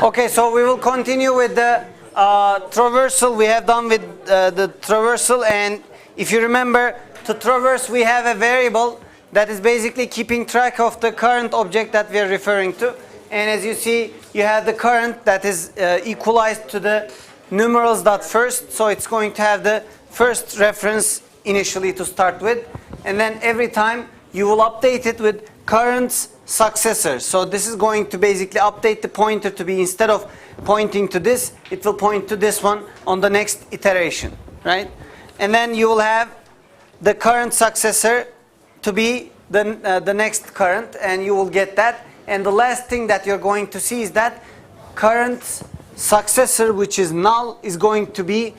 Okay, so we will continue with the traversal. We have done with the traversal, and if you remember, to traverse we have a variable that is basically keeping track of the current object that we are referring to. And as you see, you have the current that is equalized to the numerals dot first, so it's going to have the first reference initially to start with, and then every time you will update it with current successor. So this is going to basically update the pointer to be, instead of pointing to this, it will point to this one on the next iteration, right? And then you will have the current successor to be the next current, and you will get that. And the last thing that you're going to see is that current successor, which is null, is going to be,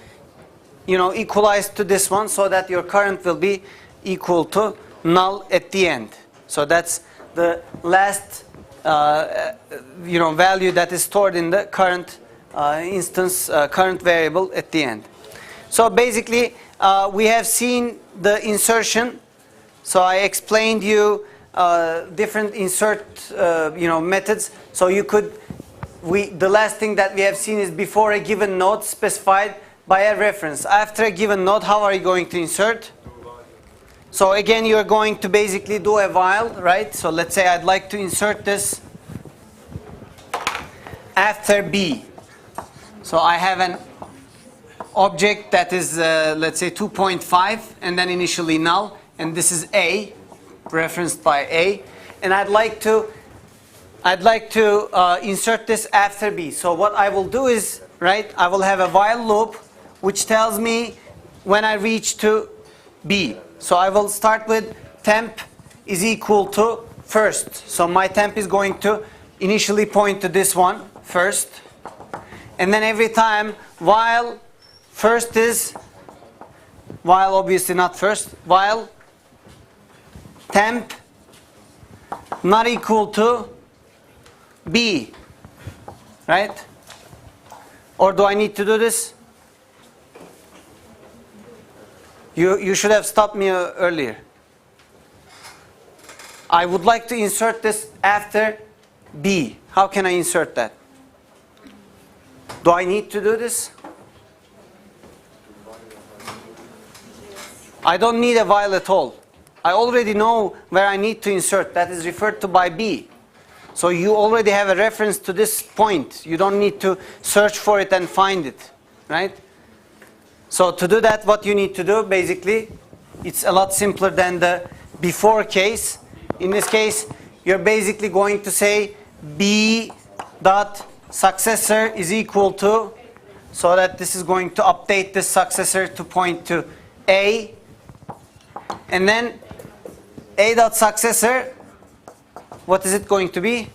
equalized to this one, so that your current will be equal to null at the end. So that's the last value that is stored in the current instance, current variable at the end. So basically we have seen the insertion. So I explained you different insert methods. So you could, the last thing that we have seen is before a given node specified by a reference. After a given node, how are you going to insert? So again, you're going to basically do a while, right? So let's say I'd like to insert this after B. So I have an object that is, let's say 2.5, and then initially null, and this is A, referenced by A, and I'd like to insert this after B. So what I will do is, right, I will have a while loop which tells me when I reach to B. So I will start with temp is equal to first. So my temp is going to initially point to this one first. And then every time while first is, while obviously not first, while temp not equal to B, right? Or do I need to do this? You should have stopped me earlier. I would like to insert this after B. How can I insert that? Do I need to do this? I don't need a while at all. I already know where I need to insert. That is referred to by B. So you already have a reference to this point. You don't need to search for it and find it, right? So to do that, what you need to do, basically, it's a lot simpler than the before case. In this case, you're basically going to say B dot successor is equal to, so that this is going to update this successor to point to A. And then A dot successor, what is it going to be?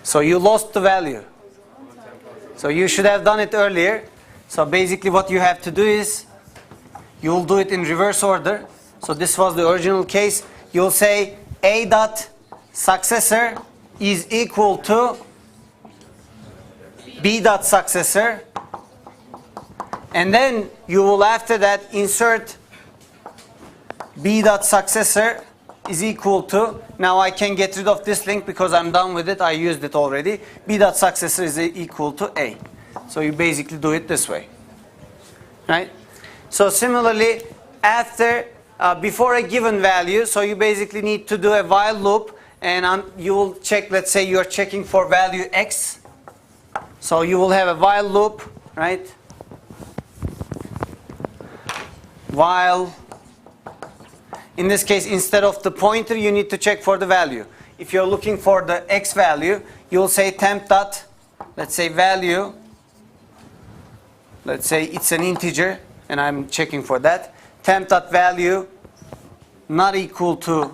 So you lost the value. So you should have done it earlier. So basically what you have to do is, you will do it in reverse order. So this was the original case. You'll say A dot successor is equal to B dot successor. And then you will after that insert B dot successor is equal to, now I can get rid of this link because I'm done with it, I used it already. B dot successor is equal to A. So you basically do it this way, right? So similarly, after, before a given value, so you basically need to do a while loop, and you will check, let's say you're checking for value X. So you will have a while loop, right? While, in this case, instead of the pointer, you need to check for the value. If you're looking for the X value, you'll say temp dot, let's say value, let's say it's an integer, and I'm checking for that. Temp dot value not equal to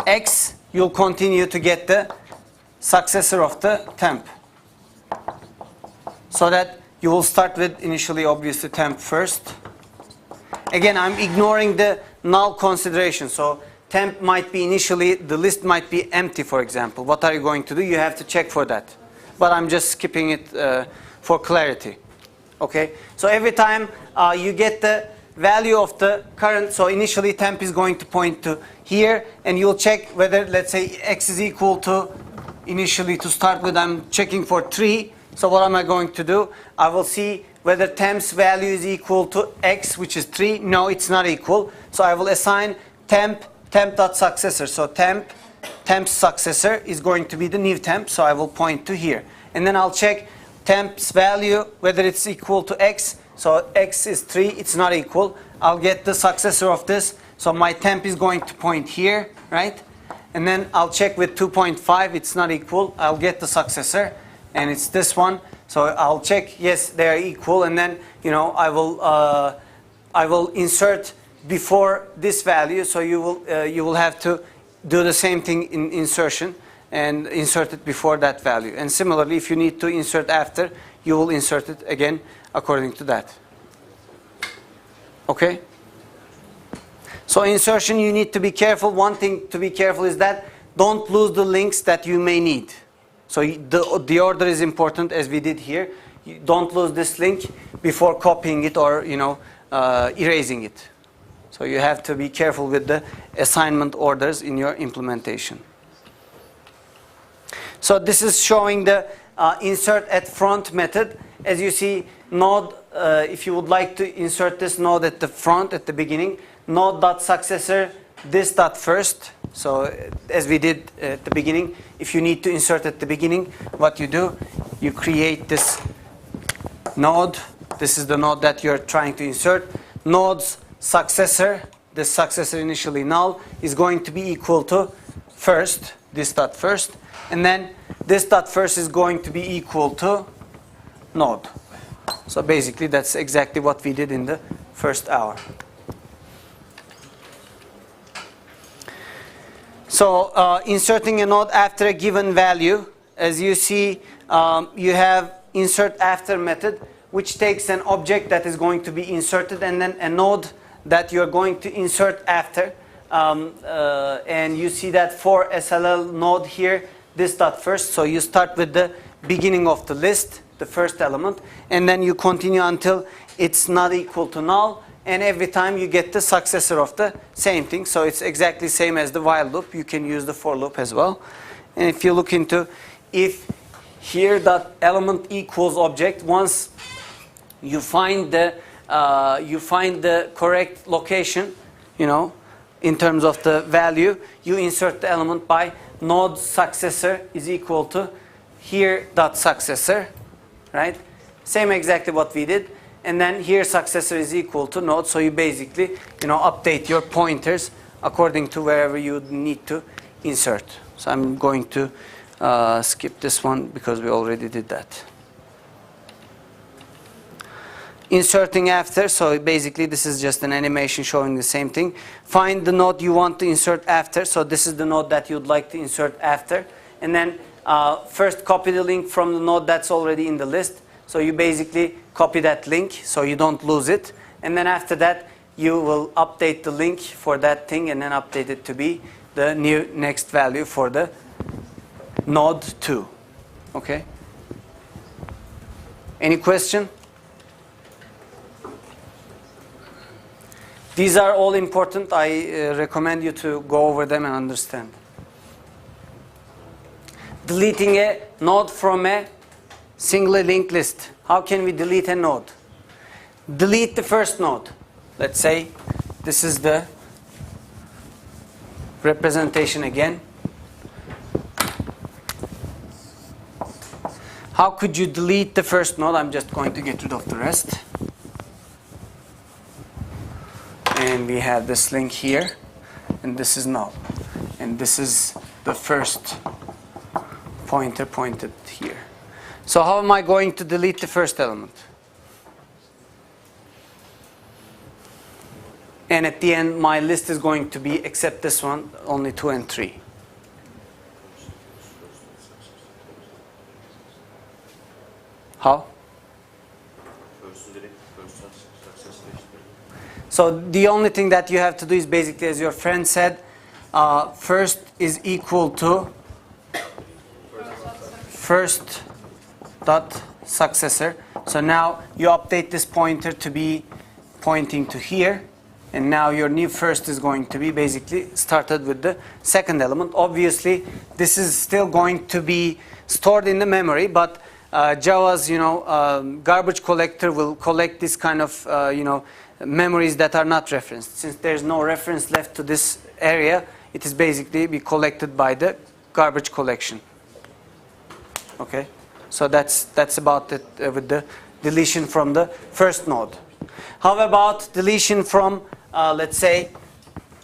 X, you'll continue to get the successor of the temp. So that you will start with initially obviously temp first. Again, I'm ignoring the null consideration. So temp might be initially, the list might be empty, for example. What are you going to do? You have to check for that. But I'm just skipping it for clarity. Okay? So every time you get the value of the current. So initially temp is going to point to here, and you'll check whether, let's say, x is equal to, initially to start with, I'm checking for 3. So what am I going to do? I will see whether temp's value is equal to x, which is 3. No, it's not equal. So I will assign temp.successor. So temp's successor is going to be the new temp. So I will point to here. And then I'll check temp's value, whether it's equal to x. So x is 3. It's not equal. I'll get the successor of this. So my temp is going to point here, right? And then I'll check with 2.5. It's not equal. I'll get the successor. And it's this one. So I'll check, yes, they are equal. And then, I will insert before this value. So you will have to do the same thing in insertion and insert it before that value. And similarly, if you need to insert after, you will insert it again according to that. Okay? So insertion, you need to be careful. One thing to be careful is that don't lose the links that you may need. So the order is important, as we did here. You don't lose this link before copying it or erasing it. So you have to be careful with the assignment orders in your implementation. So this is showing the insert at front method. As you see, node, if you would like to insert this node at the front, at the beginning, node.successor, this.first. So as we did at the beginning, if you need to insert at the beginning, what you do, you create this node. This is the node that you're trying to insert. Node's successor, this successor initially null, is going to be equal to first, this.first. And then this.first is going to be equal to node. So basically that's exactly what we did in the first hour. So inserting a node after a given value, as you see, you have insert after method, which takes an object that is going to be inserted and then a node that you're going to insert after. And you see that for SLL node here, this dot first. So you start with the beginning of the list, the first element, and then you continue until it's not equal to null. And every time you get the successor of the same thing. So it's exactly same as the while loop. You can use the for loop as well. And if you look into if here dot element equals object, once you find the correct location, in terms of the value, you insert the element by node successor is equal to here dot successor, right? Same exactly what we did. And then here successor is equal to node. So you basically, update your pointers according to wherever you need to insert. So I'm going to skip this one because we already did that. Inserting after. So basically this is just an animation showing the same thing. Find the node you want to insert after. So this is the node that you'd like to insert after. And then first copy the link from the node that's already in the list. So you basically copy that link so you don't lose it. And then after that, you will update the link for that thing and then update it to be the new next value for the node 2. Okay? Any question? These are all important. I recommend you to go over them and understand. Deleting a node from a singly linked list. How can we delete a node? Delete the first node. Let's say this is the representation again. How could you delete the first node? I'm just going to get rid of the rest. And we have this link here. And this is null. And this is the first pointer pointed here. So how am I going to delete the first element? And at the end, my list is going to be, except this one, only 2 and 3. How? So the only thing that you have to do is basically, as your friend said, first is equal to first dot successor. So now you update this pointer to be pointing to here. And now your new first is going to be basically started with the second element. Obviously, this is still going to be stored in the memory, but Java's garbage collector will collect this kind of memories that are not referenced. Since there's no reference left to this area, it is basically be collected by the garbage collection. Okay, so that's about it with the deletion from the first node. How about deletion from, let's say,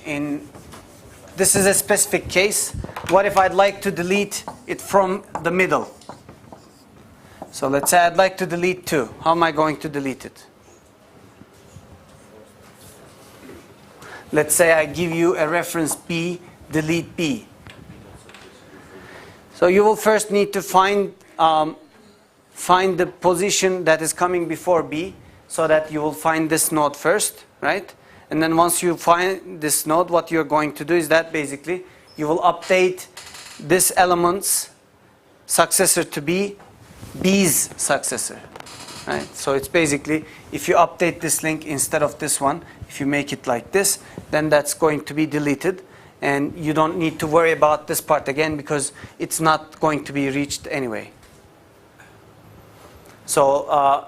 this is a specific case. What if I'd like to delete it from the middle? So let's say I'd like to delete 2. How am I going to delete it? Let's say I give you a reference B, delete B. So you will first need to find the position that is coming before B, so that you will find this node first, right? And then once you find this node, what you're going to do is that basically you will update this element's successor to be B's successor, right? So it's basically, if you update this link instead of this one, if you make it like this, then that's going to be deleted. And you don't need to worry about this part again because it's not going to be reached anyway. So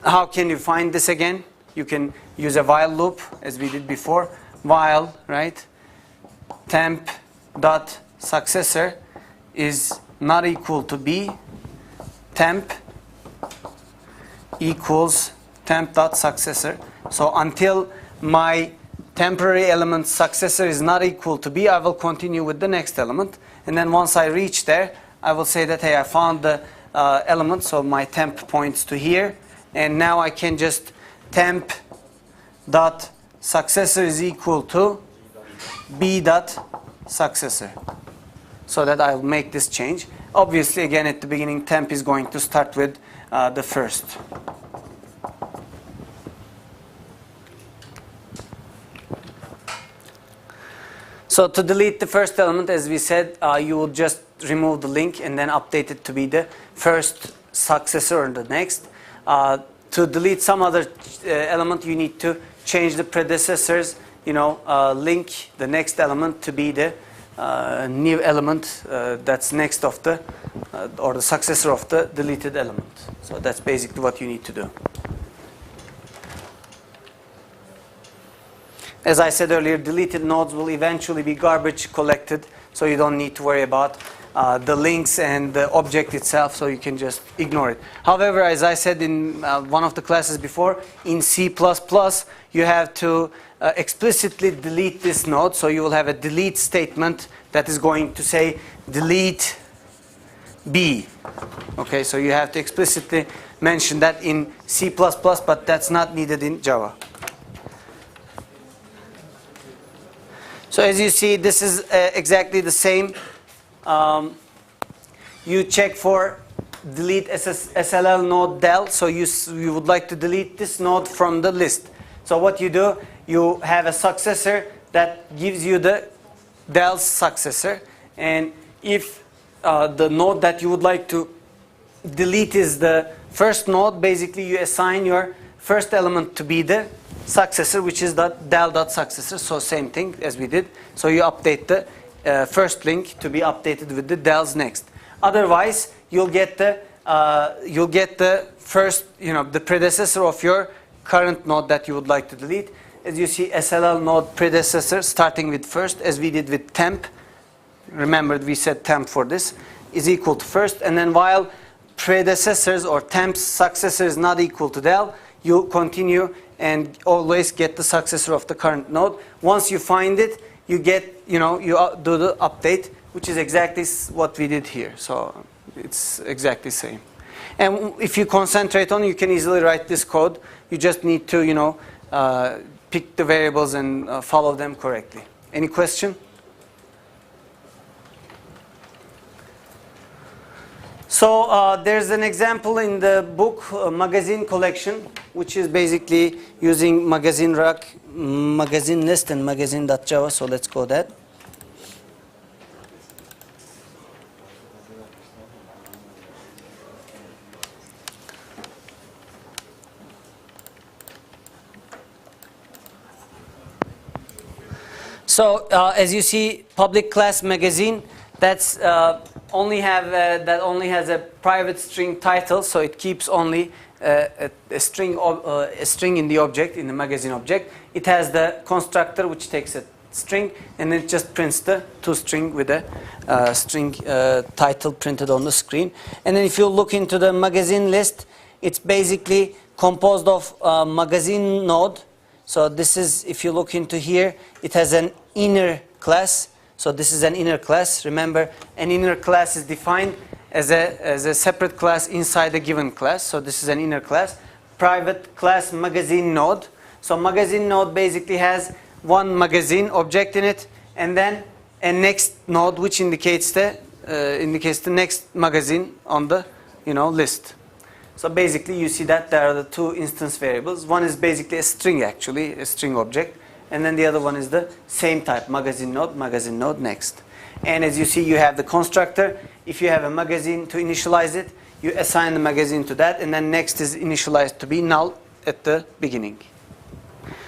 how can you find this again? You can use a while loop as we did before. While, right? Temp dot successor is not equal to B. Temp equals temp dot successor. So until my temporary element successor is not equal to B, I will continue with the next element. And then once I reach there, I will say that, hey, I found the element, so my temp points to here. And now I can just temp dot successor is equal to B dot successor. So that I will make this change. Obviously, again, at the beginning, temp is going to start with the first. So to delete the first element, as we said, you will just remove the link and then update it to be the first successor or the next. To delete some other element, you need to change the predecessors, link the next element to be the new element that's next of the, or the successor of the deleted element. So that's basically what you need to do. As I said earlier, deleted nodes will eventually be garbage collected, so you don't need to worry about the links and the object itself, so you can just ignore it. However, as I said in one of the classes before, in C++, you have to explicitly delete this node, so you will have a delete statement that is going to say delete B. Okay, so you have to explicitly mention that in C++, but that's not needed in Java. So as you see, this is exactly the same. You check for delete SLL node del. So you would like to delete this node from the list. So what you do, you have a successor that gives you the del's successor. And if the node that you would like to delete is the first node, basically you assign your first element to be the successor, which is the del.successor. So same thing as we did. So you update the first link to be updated with the del's next. Otherwise, you'll get the first, the predecessor of your current node that you would like to delete. As you see, SLL node predecessor starting with first, as we did with temp. Remember, we said temp for this is equal to first, and then while predecessors or temp's successor is not equal to del, you continue and always get the successor of the current node. Once you find it, you get, you do the update, which is exactly what we did here. So it's exactly the same. And if you concentrate on it, you can easily write this code. You just need to, pick the variables and follow them correctly. Any question? So there's an example in the book magazine collection, which is basically using magazine list and magazine.java. So let's go that. So as you see, public class magazine, that's only has a private string title, so it keeps only a string in the object, in the magazine object. It has the constructor which takes a string, and it just prints the toString with a string title printed on the screen. And then if you look into the magazine list, it's basically composed of magazine node. So this is, if you look into here, it has an inner class. So this is an inner class. Remember, an inner class is defined as a separate class inside a given class. So this is an inner class. Private class magazine node. So magazine node basically has one magazine object in it, and then a next node which indicates the next magazine on the list. So basically you see that there are the two instance variables. One is basically a string, actually a string object, and then the other one is the same type, magazine node next. And as you see, you have the constructor. If you have a magazine to initialize it, you assign the magazine to that, and then next is initialized to be null at the beginning.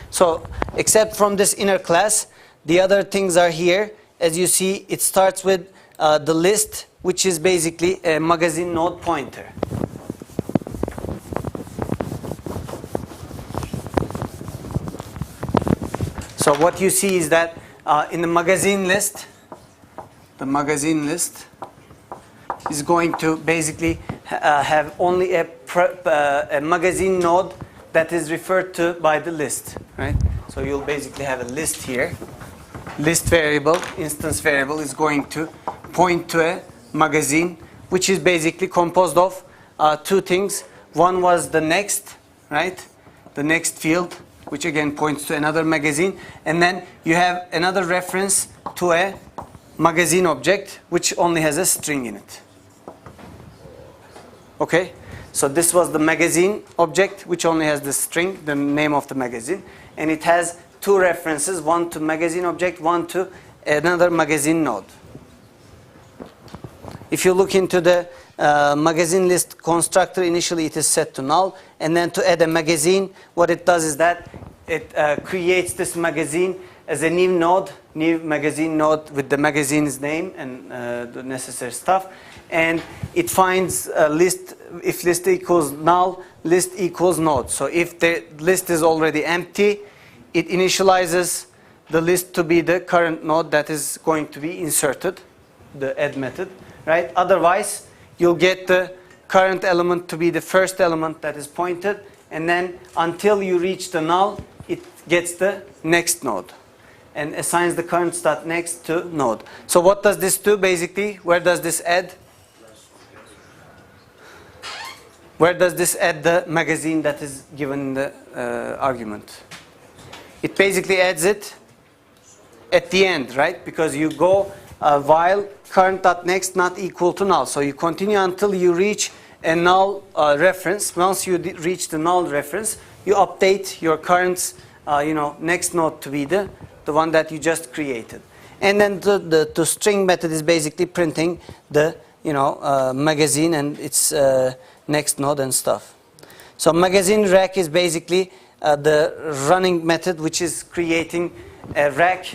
So except from this inner class, the other things are here. As you see, it starts with the list, which is basically a magazine node pointer. So what you see is that in the magazine list is going to basically have only a magazine node that is referred to by the list, right? So you'll basically have a list here. List variable, instance variable, is going to point to a magazine, which is basically composed of two things. One was the next, right? The next field, which again points to another magazine. And then you have another reference to a magazine object, which only has a string in it. Okay? So this was the magazine object, which only has the string, the name of the magazine. And it has two references, one to magazine object, one to another magazine node. If you look into the magazine list constructor, initially it is set to null. And then to add a magazine, what it does is that it creates this magazine as a new magazine node with the magazine's name and the necessary stuff. And it finds a list, if list equals null, list equals node. So if the list is already empty, it initializes the list to be the current node that is going to be inserted, the add method, right? Otherwise, you'll get the current element to be the first element that is pointed, and then until you reach the null, it gets the next node and assigns the current start next to node. So what does this do basically? Where does this add? Where does this add the magazine that is given in the argument? It basically adds it at the end, right? Because you go while current.next not equal to null. So you continue until you reach a null reference. Once you reach the null reference, you update your current next node to be the one that you just created. And then the string method is basically printing the magazine and its next node and stuff. So magazine rack is basically the running method, which is creating a rack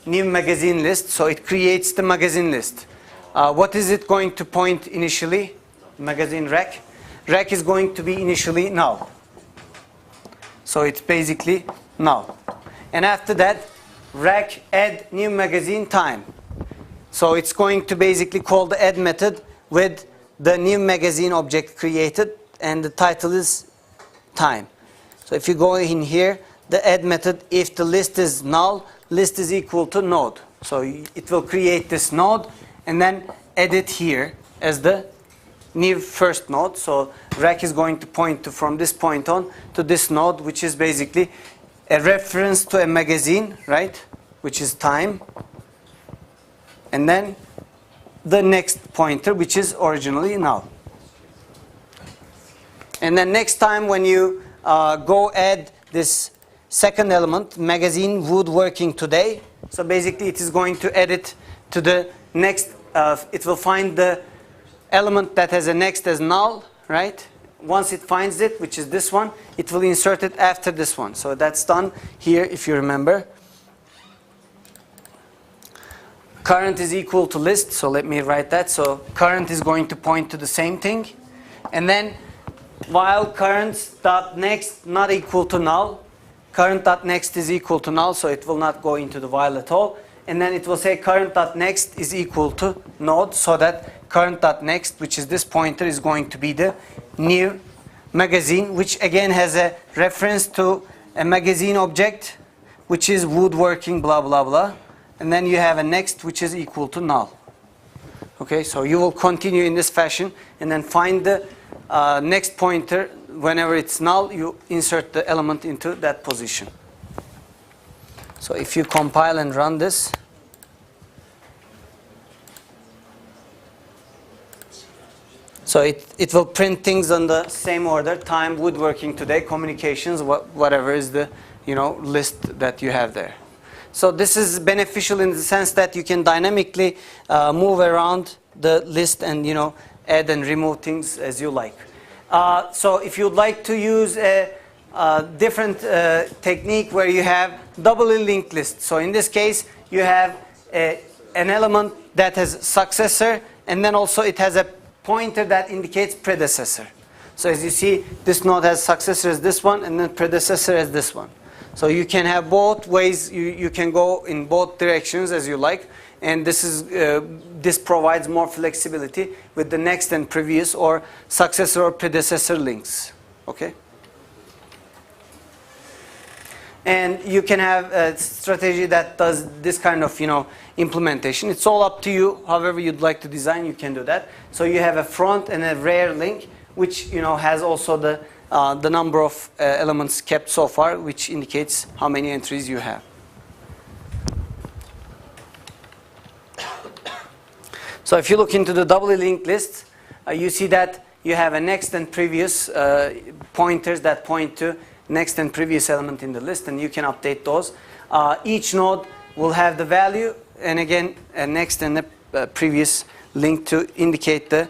new magazine list. So it creates the magazine list. What is it going to point initially? Magazine rack. Rack is going to be initially null. So it's basically null. And after that, rack add new magazine time. So it's going to basically call the add method with the new magazine object created, and the title is time. So if you go in here, the add method, if the list is null, list is equal to node. So it will create this node and then add it here as the new first node. So rack is going to point to, from this point on, to this node, which is basically a reference to a magazine, right? Which is time. And then the next pointer, which is originally null. And then next time when you go add this second element, magazine woodworking today, so basically it is going to add it to the next, it will find the element that has a next as null, right? Once it finds it, which is this one, it will insert it after this one. So that's done here, if you remember. current is equal to list, so let me write that. So current is going to point to the same thing. And then while current.next not equal to null, current.next is equal to null, so it will not go into the while at all. And then it will say current.next is equal to node, so that current.next, which is this pointer, is going to be the new magazine, which again has a reference to a magazine object, which is woodworking, blah, blah, blah. And then you have a next, which is equal to null. Okay, so you will continue in this fashion, and then find the next pointer. Whenever it's null, you insert the element into that position. So if you compile and run this, so it will print things on the same order: time, woodworking today, communications, whatever is the list that you have there. So this is beneficial in the sense that you can dynamically move around the list and add and remove things as you like. So if you'd like to use a different technique where you have doubly linked lists. So in this case, you have an element that has successor, and then also it has a pointer that indicates predecessor. So as you see, this node has successor as this one, and then predecessor as this one. So you can have both ways. You can go in both directions as you like, and this provides more flexibility with the next and previous or successor or predecessor links. Okay. And you can have a strategy that does this kind of implementation. It's all up to you. However you'd like to design, you can do that. So you have a front and a rear link, which has also the number of elements kept so far, which indicates how many entries you have. So if you look into the doubly linked list, you see that you have a next and previous pointers that point to next and previous element in the list, and you can update those. Each node will have the value, and again a next and a previous link to indicate the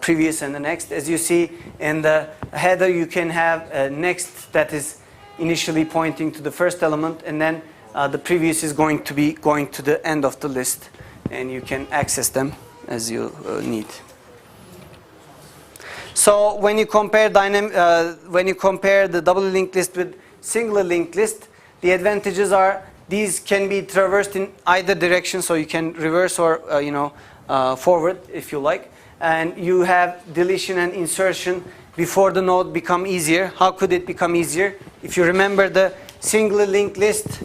previous and the next. As you see in the header, you can have a next that is initially pointing to the first element, and then the previous is going to be going to the end of the list, and you can access them as you need. So when you compare the doubly linked list with singular linked list, the advantages are these can be traversed in either direction, so you can reverse or forward if you like. And you have deletion and insertion before the node become easier. How could it become easier? If you remember the singular linked list,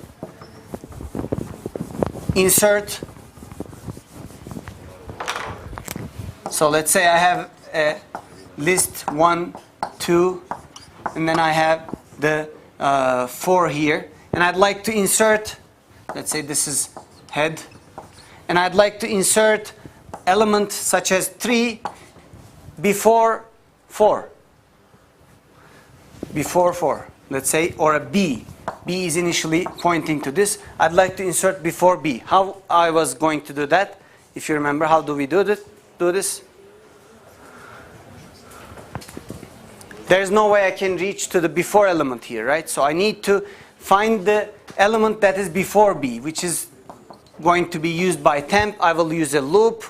insert. So let's say I have a list 1, 2, and then I have the 4 here, and I'd like to insert, let's say this is head, and I'd like to insert element such as 3 before 4. Before 4, let's say, or a B. B is initially pointing to this. I'd like to insert before B. How I was going to do that? If you remember, how do we do this? There's no way I can reach to the before element here, right? So I need to find the element that is before B, which is going to be used by temp. I will use a loop,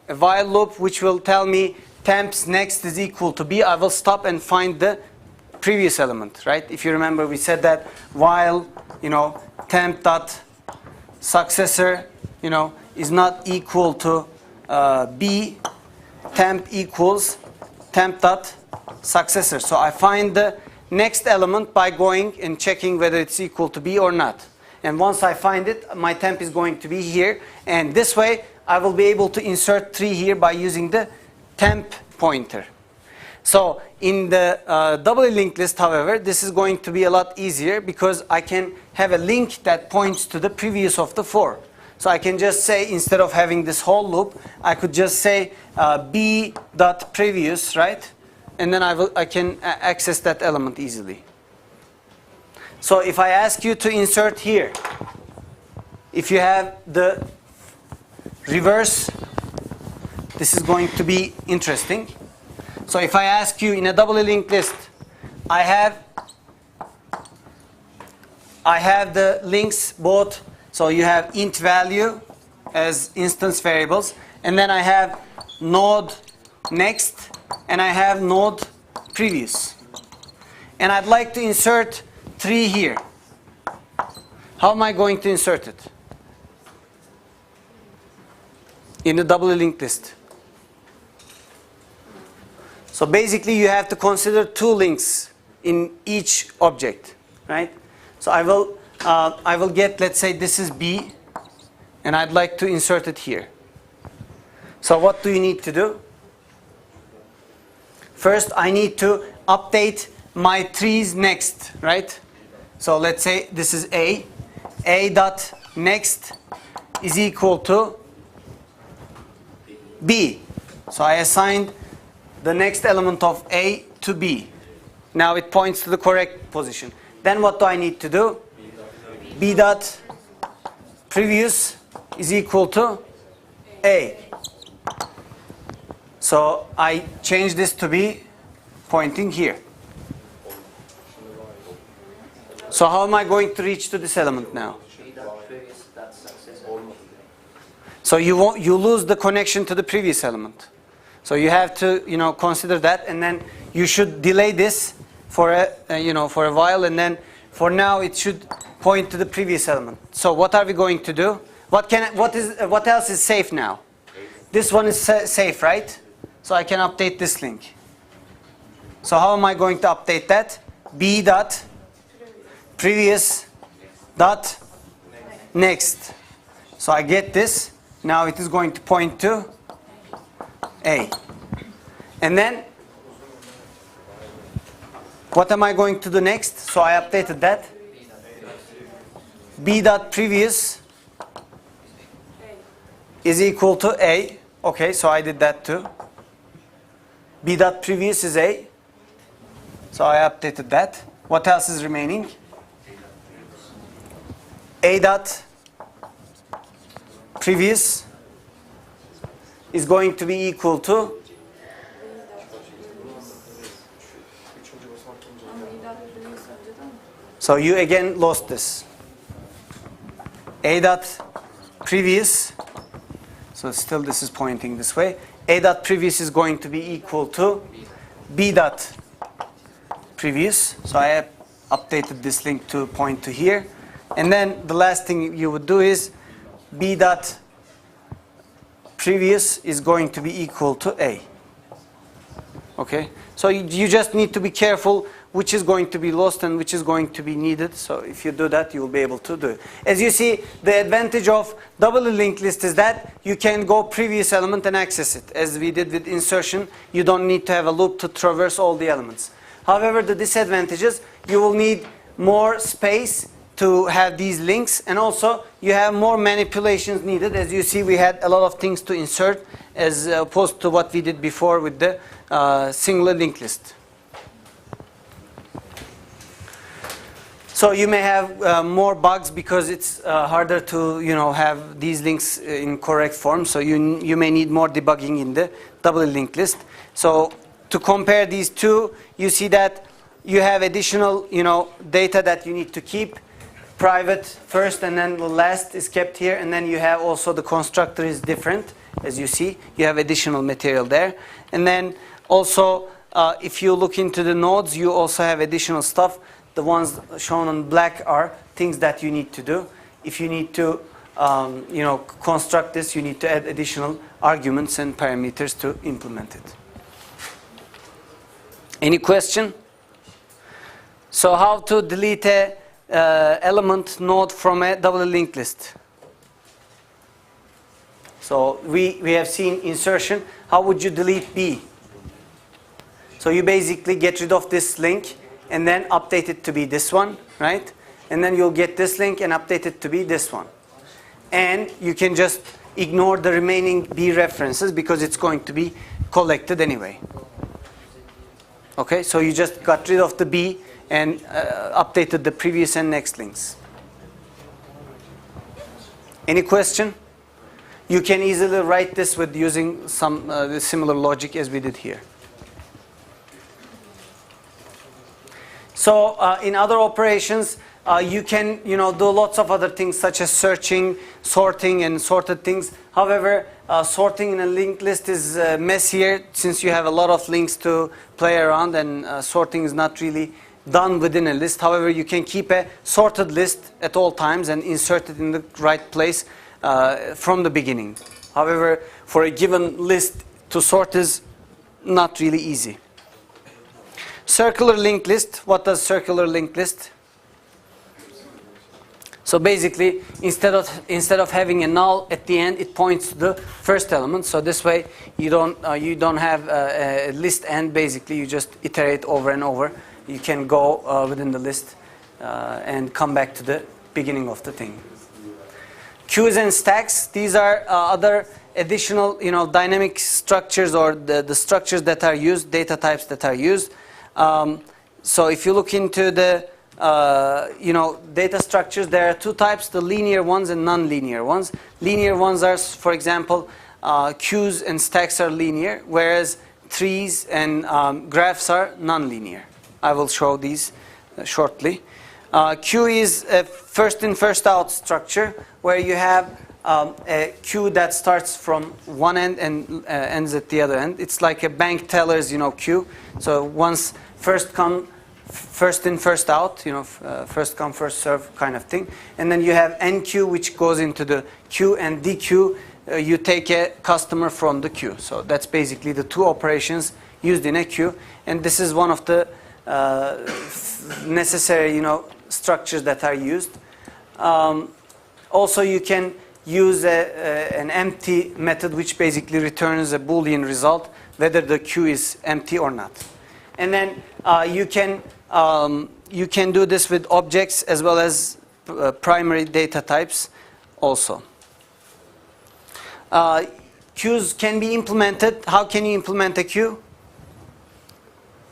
a while loop, which will tell me temp's next is equal to B. I will stop and find the previous element, right? If you remember, we said that while temp dot successor is not equal to B, temp equals temp dot successor. So I find the next element by going and checking whether it's equal to B or not. And once I find it, my temp is going to be here, and this way I will be able to insert 3 here by using the temp pointer. So in the doubly linked list, however, this is going to be a lot easier because I can have a link that points to the previous of the 4. So I can just say, instead of having this whole loop, I could just say B dot previous, right? And then I can access that element easily. So if I ask you to insert here, if you have the reverse, this is going to be interesting. So if I ask you in a doubly linked list, I have the links both. So you have int value as instance variables, and then I have node next and I have node previous, and I'd like to insert 3 here. How am I going to insert it in the doubly linked list? So basically you have to consider 2 links in each object, right? So I will get, let's say this is B, and I'd like to insert it here. So what do you need to do? First I need to update my trees next, right? So let's say this is A dot next is equal to B. So I assigned the next element of A to B. Now it points to the correct position. Then what do I need to do? B dot previous is equal to A. So I change this to be pointing here. So how am I going to reach to this element now? So you lose the connection to the previous element. So you have to, consider that, and then you should delay this for a while, and then for now it should point to the previous element. So what are we going to do? What else is safe now? This one is safe, right? So I can update this link. So how am I going to update that? B dot previous dot next. So I get this. Now it is going to point to A. And then what am I going to do next? So I updated that. B dot previous is equal to A. Okay, so I did that too. B dot previous is A. So I updated that. What else is remaining? A dot previous is going to be equal to so you again lost this. A dot previous, so still this is pointing this way. A dot previous is going to be equal to B dot previous. So I have updated this link to point to here. And then the last thing you would do is B dot previous is going to be equal to A. Okay? So you just need to be careful which is going to be lost and which is going to be needed. So if you do that, you will be able to do it. As you see, the advantage of doubly linked list is that you can go previous element and access it. As we did with insertion, you don't need to have a loop to traverse all the elements. However, the disadvantages, you will need more space to have these links, and also you have more manipulations needed. As you see, we had a lot of things to insert as opposed to what we did before with the singular linked list. So you may have more bugs because it's harder to have these links in correct form. So you may need more debugging in the doubly linked list. So to compare these two, you see that you have additional data that you need to keep. Private first and then the last is kept here, and then you have also the constructor is different. As you see, you have additional material there. And then also if you look into the nodes, you also have additional stuff. The ones shown on black are things that you need to do. If you need to construct this, you need to add additional arguments and parameters to implement it. Any question? So how to delete a element node from a doubly linked list? So we have seen insertion. How would you delete B? So you basically get rid of this link and then update it to be this one, right? And then you'll get this link and update it to be this one. And you can just ignore the remaining B references because it's going to be collected anyway. Okay, so you just got rid of the B and updated the previous and next links. Any question? You can easily write this with using some similar logic as we did here. So in other operations, you can, do lots of other things such as searching, sorting, and sorted things. However, sorting in a linked list is messier since you have a lot of links to play around, and sorting is not really done within a list. However, you can keep a sorted list at all times and insert it in the right place from the beginning. However, for a given list to sort is not really easy. Circular linked list. What does circular linked list? So basically, instead of having a null at the end, it points to the first element. So this way, you don't have a list end. Basically, you just iterate over and over. You can go within the list and come back to the beginning of the thing. Queues and stacks. These are other additional, dynamic structures, or the structures that are used, data types that are used. So if you look into the data structures, there are two types: the linear ones and non-linear ones. Linear ones are, for example, queues and stacks are linear, whereas trees and graphs are non-linear. I will show these shortly. Queue is a first in, first out structure where you have a queue that starts from one end and ends at the other end. It's like a bank teller's, queue. So once first in, first out, first come, first serve kind of thing. And then you have NQ, which goes into the queue, and DQ, you take a customer from the queue. So that's basically the two operations used in a queue. And this is one of the necessary, structures that are used. Also, you can use an empty method, which basically returns a Boolean result, whether the queue is empty or not. And then you can do this with objects as well as primary data types also. Queues can be implemented. How can you implement a queue?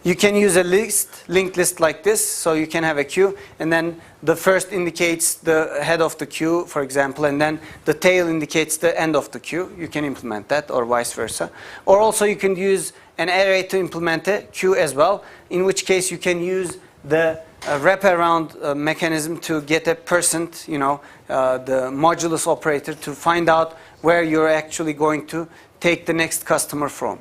You can use a linked list like this. So you can have a queue, and then the first indicates the head of the queue, for example, and then the tail indicates the end of the queue. You can implement that, or vice versa. Or also you can use an array to implement a queue as well, in which case you can use the wraparound mechanism to get a percent, the modulus operator, to find out where you're actually going to take the next customer from.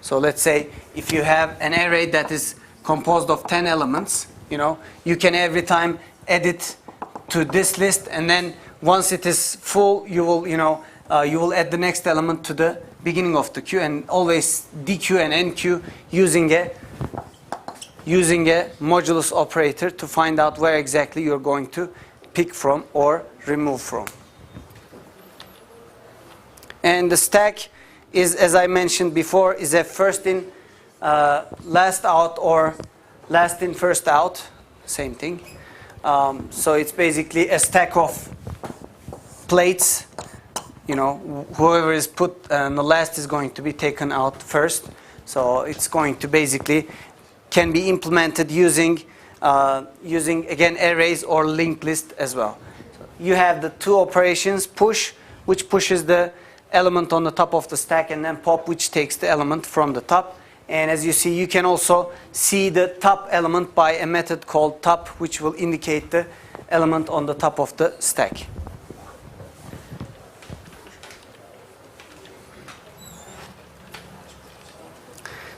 So let's say if you have an array that is composed of 10 elements, you can every time add it to this list, and then once it is full, you will add the next element to the beginning of the queue, and always DQ and NQ using a modulus operator to find out where exactly you're going to pick from or remove from. And the stack is, as I mentioned before, is a first in, last out, or last in, first out, same thing. So it's basically a stack of plates. Whoever is put on the last is going to be taken out first. So it's going to basically can be implemented using again arrays or linked list as well. So you have the two operations: push, which pushes the element on the top of the stack, and then pop, which takes the element from the top. And as you see, you can also see the top element by a method called top, which will indicate the element on the top of the stack.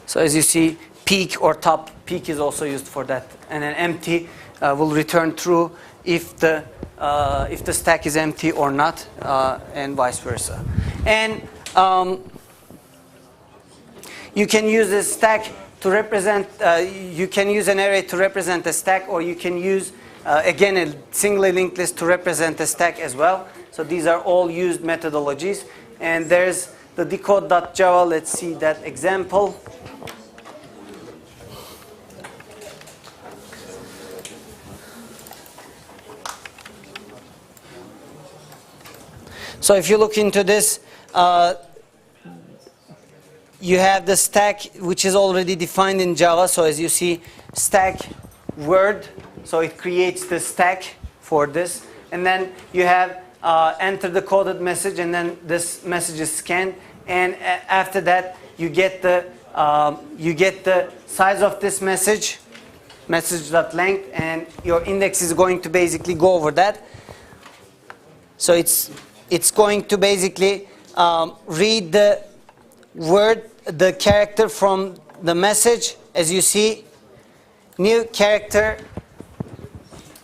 So as you see, peak or top, peak is also used for that. And then empty will return true if the stack is empty or not, and vice versa. And you can use a stack to represent, you can use an array to represent a stack, or you can use, again, a singly linked list to represent a stack as well. So these are all used methodologies. And there's the decode.java. Let's see that example. So if you look into this, you have the stack, which is already defined in Java. So as you see, stack word, so it creates the stack for this. And then you have enter the coded message, and then this message is scanned. And after that, you get the size of this message, message.length, and your index is going to basically go over that. So it's going to basically read the word, the character from the message. As you see, new character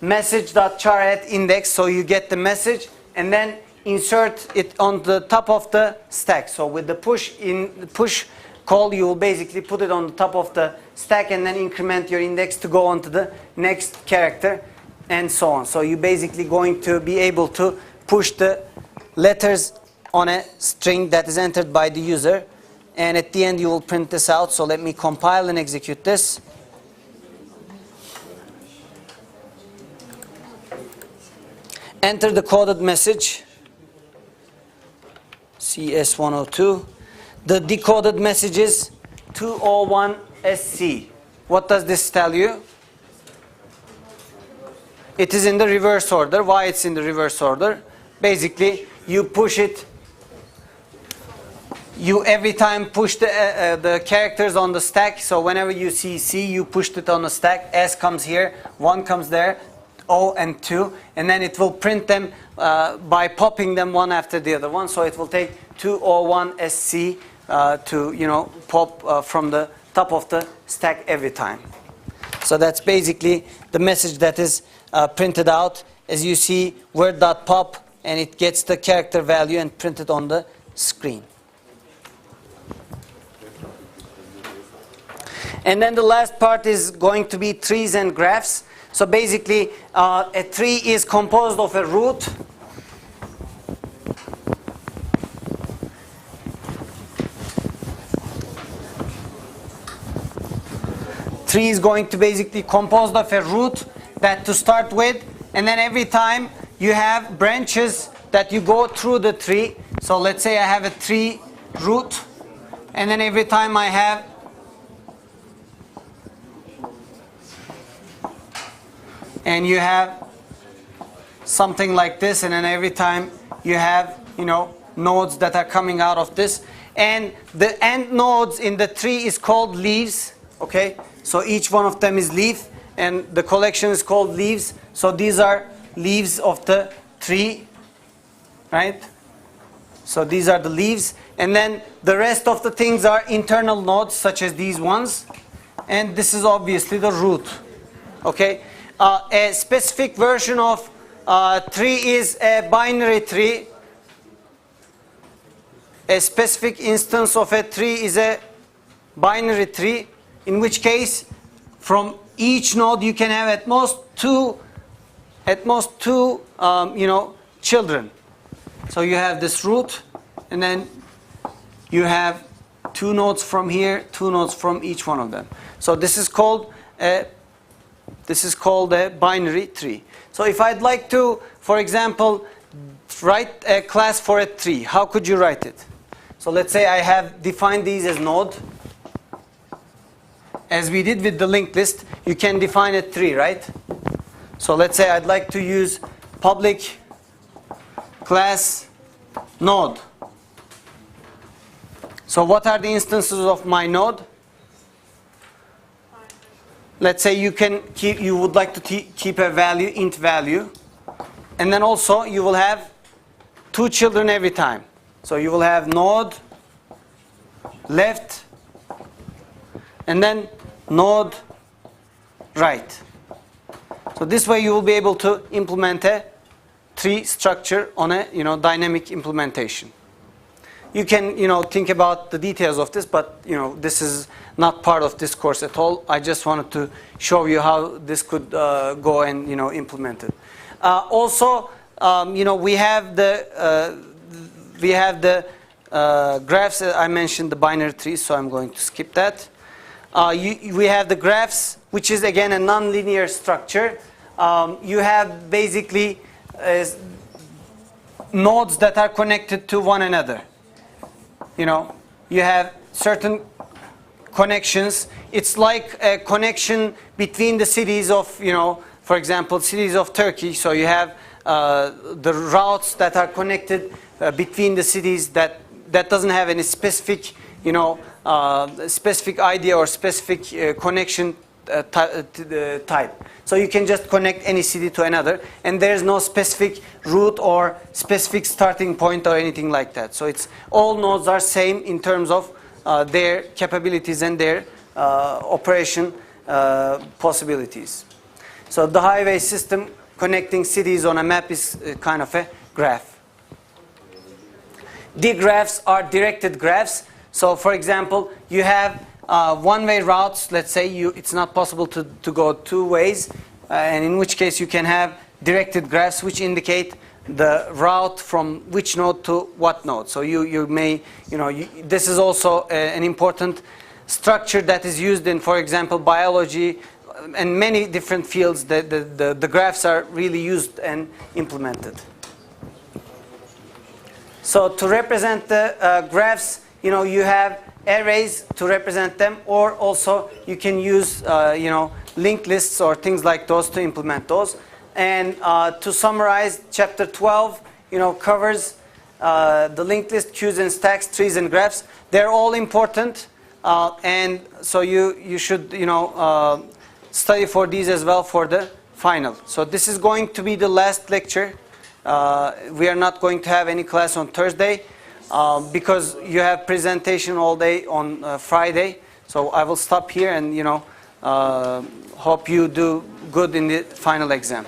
message.char at index, so you get the message and then insert it on the top of the stack. So with the push call, you will basically put it on the top of the stack and then increment your index to go on to the next character and so on. So you're basically going to be able to push the letters on a string that is entered by the user, and at the end you will print this out. So let me compile and execute this. Enter the coded message, CS102. The decoded message is 201SC. What does this tell you? It is in the reverse order. Why it's in the reverse order? Basically, you push it. You every time push the characters on the stack. So whenever you see C, you pushed it on the stack. S comes here, 1 comes there, O and 2, and then it will print them by popping them one after the other one. So it will take 201SC to pop from the top of the stack every time. So that's basically the message that is printed out. As you see, word.pop, and it gets the character value and printed on the screen. And then the last part is going to be trees and graphs. So basically, a tree is composed of a root, tree is going to basically composed of a root that to start with, and then every time you have branches that you go through the tree. So let's say I have a tree root, and then every time I have and you have something like this, and then every time you have nodes that are coming out of this, and the end nodes in the tree is called leaves. Okay, so each one of them is leaf, and the collection is called leaves. So these are leaves of the tree, right? So these are the leaves, and then the rest of the things are internal nodes, such as these ones, and this is obviously the root. Okay. A specific version of tree is a binary tree. A specific instance of a tree is a binary tree, in which case from each node you can have at most two children. So you have this root, and then you have 2 nodes from here, 2 nodes from each one of them. So this is called a binary tree. So if I'd like to, for example, write a class for a tree, how could you write it? So let's say I have defined these as node. As we did with the linked list, you can define a tree, right? So let's say I'd like to use public class node. So what are the instances of my node? Let's say you would like to keep a value, int value, and then also you will have 2 children every time. So you will have node left and then node right. So this way you will be able to implement a tree structure on a dynamic implementation. You can think about the details of this, but this is not part of this course at all. I just wanted to show you how this could go and implement it. Also, we have the graphs. I mentioned the binary trees, so I'm going to skip that. We have the graphs, which is again a nonlinear structure. You have basically nodes that are connected to one another. You have certain connections. It's like a connection between the cities of, for example, cities of Turkey. So you have the routes that are connected between the cities that doesn't have any specific, specific idea or specific connection type. So you can just connect any CD to another, and there's no specific route or specific starting point or anything like that. So it's all nodes are same in terms of their capabilities and their operation possibilities. So the highway system connecting cities on a map is kind of a graph. D graphs are directed graphs. So for example, you have one-way routes. Let's say it's not possible to go two ways, and in which case you can have directed graphs which indicate the route from which node to what node. So you may, this is also an important structure that is used in, for example, biology and many different fields. The graphs are really used and implemented. So to represent the graphs, you have arrays to represent them, or also you can use, linked lists or things like those to implement those. And to summarize, chapter 12, covers the linked list, queues and stacks, trees and graphs. They're all important, and so you should, study for these as well for the final. So this is going to be the last lecture. We are not going to have any class on Thursday because you have presentation all day on Friday. So I will stop here and hope you do good in the final exam.